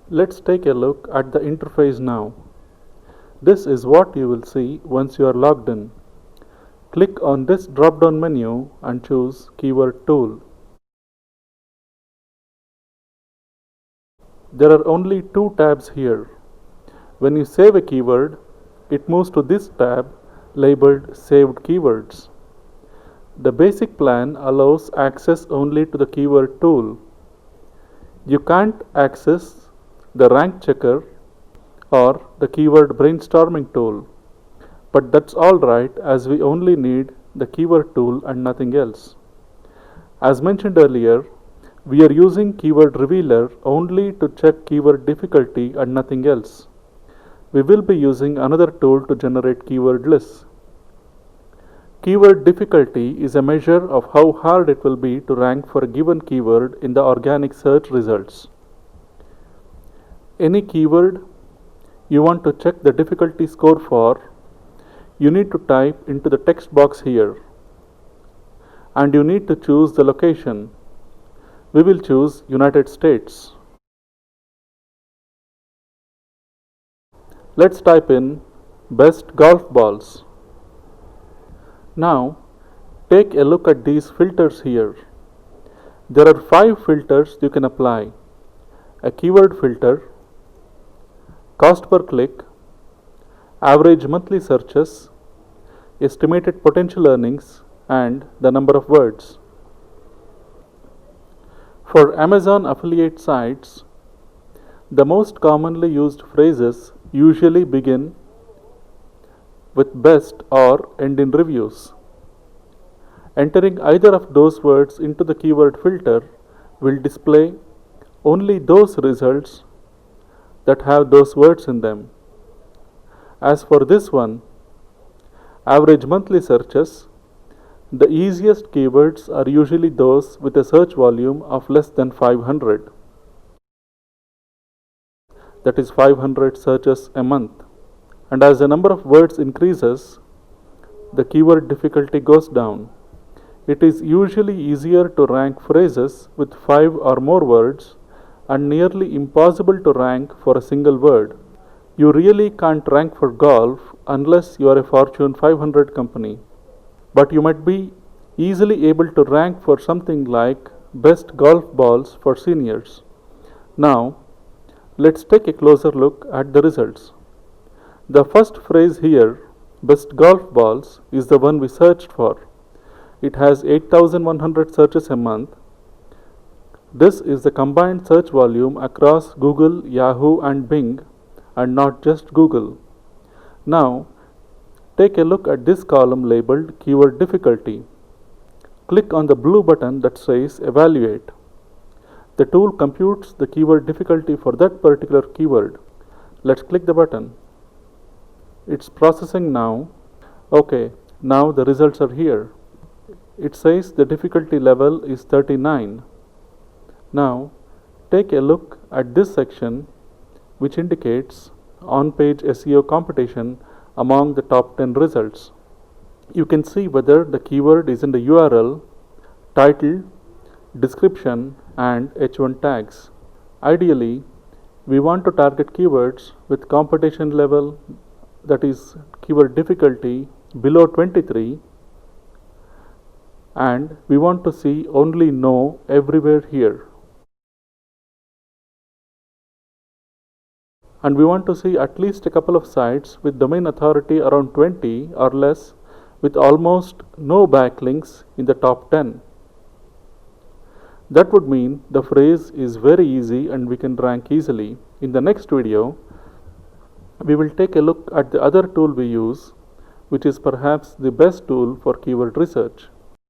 Let's take a look at the interface now. This is what you will see once you are logged in. Click on this drop-down menu and choose Keyword Tool. There are only two tabs here. When you save a keyword, it moves to this tab labeled Saved Keywords. The basic plan allows access only to the keyword tool. You can't access the rank checker or the keyword brainstorming tool, but that's alright as we only need the keyword tool and nothing else. As mentioned earlier, we are using keyword revealer only to check keyword difficulty and nothing else. We will be using another tool to generate keyword lists. Keyword difficulty is a measure of how hard it will be to rank for a given keyword in the organic search results. Any keyword you want to check the difficulty score for, you need to type into the text box here. And you need to choose the location. We will choose United States. Let's type in best golf balls. Now, take a look at these filters here. There are 5 filters you can apply: a keyword filter, cost per click, average monthly searches, estimated potential earnings, and the number of words. For Amazon affiliate sites, the most commonly used phrases usually begin with best or end in reviews. Entering either of those words into the keyword filter will display only those results that have those words in them. As for this one, average monthly searches, the easiest keywords are usually those with a search volume of less than 500. That is 500 searches a month. And as the number of words increases, the keyword difficulty goes down. It is usually easier to rank phrases with 5 or more words and nearly impossible to rank for a single word. You really can't rank for golf unless you are a Fortune 500 company. But you might be easily able to rank for something like best golf balls for seniors. Now, let's take a closer look at the results. The first phrase here, best golf balls, is the one we searched for. It has 8,100 searches a month. This is the combined search volume across Google, Yahoo, and Bing, and not just Google. Now, take a look at this column labeled Keyword Difficulty. Click on the blue button that says Evaluate. The tool computes the keyword difficulty for that particular keyword. Let's click the button. It's processing now. Okay, now the results are here. It says the difficulty level is 39. Now, take a look at this section which indicates on-page SEO competition among the top 10 results. You can see whether the keyword is in the URL, title, description, and H1 tags. Ideally, we want to target keywords with competition level, that is keyword difficulty, below 23, and we want to see only no everywhere here. And we want to see at least a couple of sites with domain authority around 20 or less with almost no backlinks in the top 10. That would mean the phrase is very easy and we can rank easily. In the next video, we will take a look at the other tool we use, which is perhaps the best tool for keyword research.